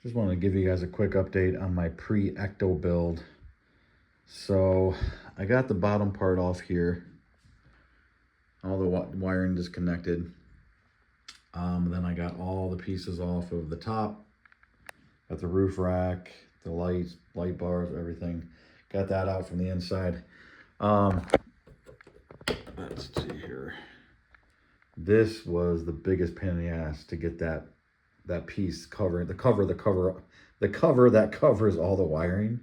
Just wanted to give you guys a quick update on my pre-Ecto build. So I got the bottom part off here. All the wiring disconnected. Then I got all the pieces off of the top. Got the roof rack, the lights, light bars, everything. Got that out from the inside. Let's see here. This was the biggest pain in the ass to get that piece covered. The cover that covers all the wiring.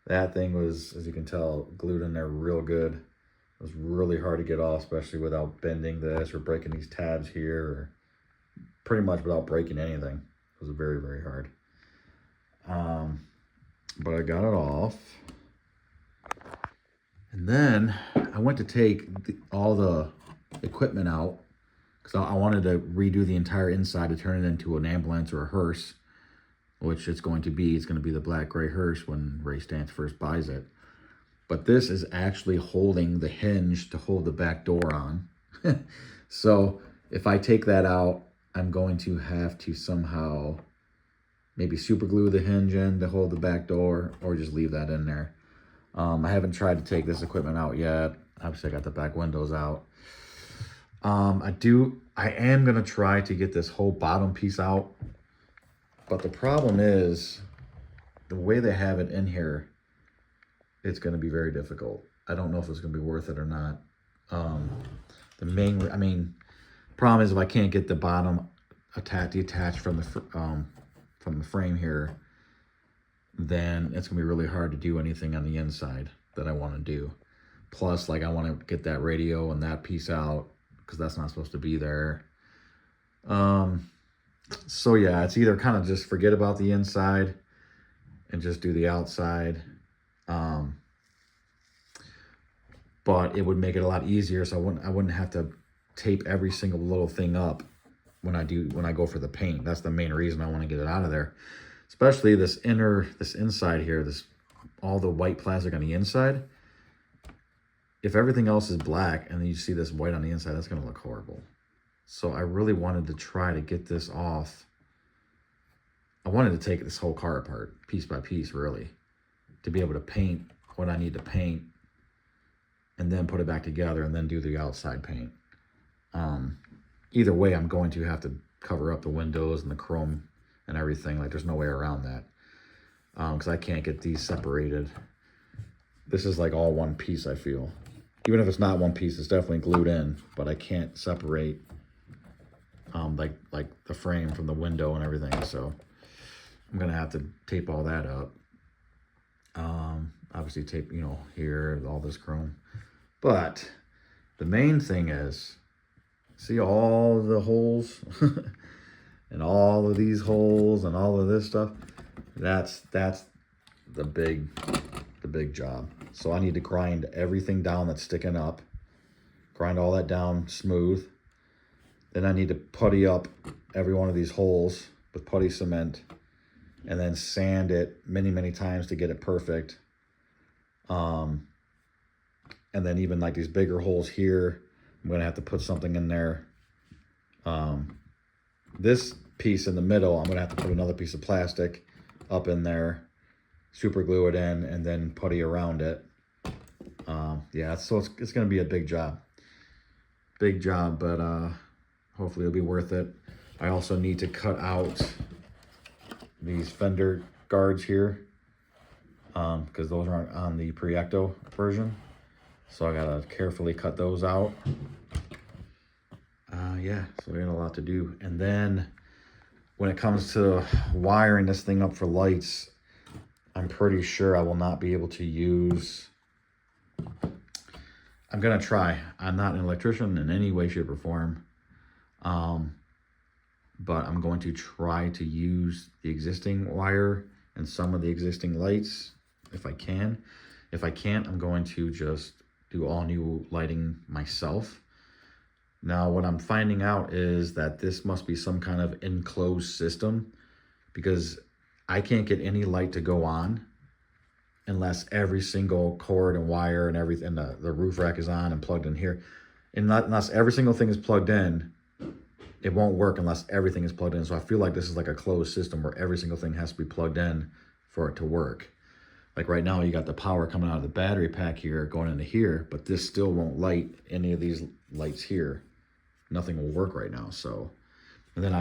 That thing was, as you can tell, glued in there real good. It was really hard to get off, especially without bending this or breaking these tabs here, or pretty much without breaking anything. It was very, very hard. But I got it off. And then I went to take all the equipment out because I wanted to redo the entire inside to turn it into an ambulance or a hearse, which it's going to be. It's going to be the black gray hearse when Ray Stantz first buys it. But this is actually holding the hinge to hold the back door on. So if I take that out, I'm going to have to somehow maybe super glue the hinge in to hold the back door, or just leave that in there. I haven't tried to take this equipment out yet. Obviously I got the back windows out. I am gonna try to get this whole bottom piece out, but the problem is the way they have it in here, it's gonna be very difficult. I don't know if it's gonna be worth it or not. Problem is if I can't get the bottom detached from the frame here, then it's gonna be really hard to do anything on the inside that I want to do. Plus, like, I want to get that radio and that piece out because that's not supposed to be there. So yeah, it's either kind of just forget about the inside and just do the outside. But it would make it a lot easier, so I wouldn't have to tape every single little thing up when I go for the paint. That's the main reason I want to get it out of there. Especially this inside here, all the white plastic on the inside. If everything else is black and then you see this white on the inside, that's gonna look horrible. So I really wanted to try to get this off. I wanted to take this whole car apart, piece by piece, really, to be able to paint what I need to paint and then put it back together and then do the outside paint. Either way, I'm going to have to cover up the windows and the chrome and everything. Like, there's no way around that, because I can't get these separated. This is like all one piece, I feel. Even if it's not one piece, it's definitely glued in, but I can't separate like the frame from the window and everything. So I'm gonna have to tape all that up. Obviously tape, here, all this chrome. But the main thing is, see all the holes and all of these holes and all of this stuff? That's the big job. So I need to grind everything down that's sticking up, grind all that down smooth. Then I need to putty up every one of these holes with putty cement, and then sand it many, many times to get it perfect. And then even like these bigger holes here, I'm gonna have to put something in there. This piece in the middle, I'm gonna have to put another piece of plastic up in there, super glue it in, and then putty around it. Yeah, so it's gonna be a big job, but hopefully it'll be worth it. I also need to cut out these fender guards here, because those aren't on the pre-Ecto version, so I gotta carefully cut those out. Yeah, so we got a lot to do. And then when it comes to wiring this thing up for lights, I'm pretty sure I will not be able to use... I'm gonna try. I'm not an electrician in any way, shape, or form. But I'm going to try to use the existing wire and some of the existing lights if I can. If I can't, I'm going to just do all new lighting myself. Now, what I'm finding out is that this must be some kind of enclosed system, because I can't get any light to go on unless every single cord and wire and everything, the roof rack is on and plugged in here. And unless every single thing is plugged in, it won't work unless everything is plugged in. So I feel like this is like a closed system where every single thing has to be plugged in for it to work. Like right now, you got the power coming out of the battery pack here going into here, but this still won't light any of these lights here. Nothing will work right now. So, and then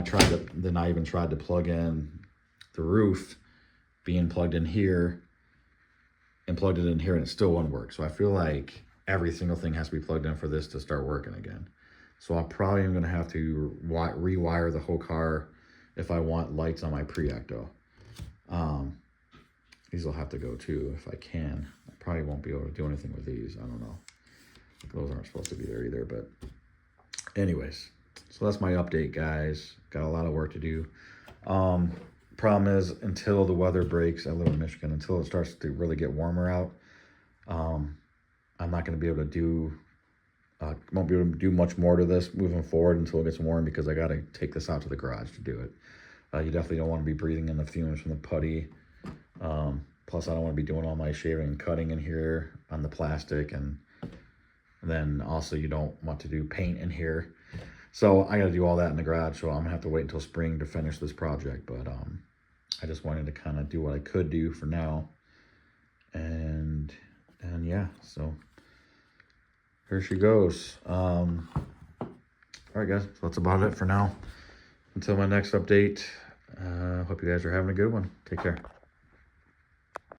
I even tried to plug in the roof being plugged in here and plugged it in here, and it still won't work. So I feel like every single thing has to be plugged in for this to start working again. So I probably am going to have to rewire the whole car if I want lights on my pre-Ecto. These will have to go too if I can. I probably won't be able to do anything with these. I don't know. Those aren't supposed to be there either. But anyways, so that's my update, guys. Got a lot of work to do. Problem is, until the weather breaks, I live in Michigan, until it starts to really get warmer out, I'm not going to be able to do, won't be able to do much more to this moving forward until it gets warm, because I got to take this out to the garage to do it. You definitely don't want to be breathing in the fumes from the putty. Plus, I don't want to be doing all my shaving and cutting in here on the plastic, and then also you don't want to do paint in here. So I got to do all that in the garage, so I'm gonna have to wait until spring to finish this project. But I just wanted to kind of do what I could do for now, and yeah, so here she goes. All right, guys, so that's about it for now. Until my next update, hope you guys are having a good one. Take care.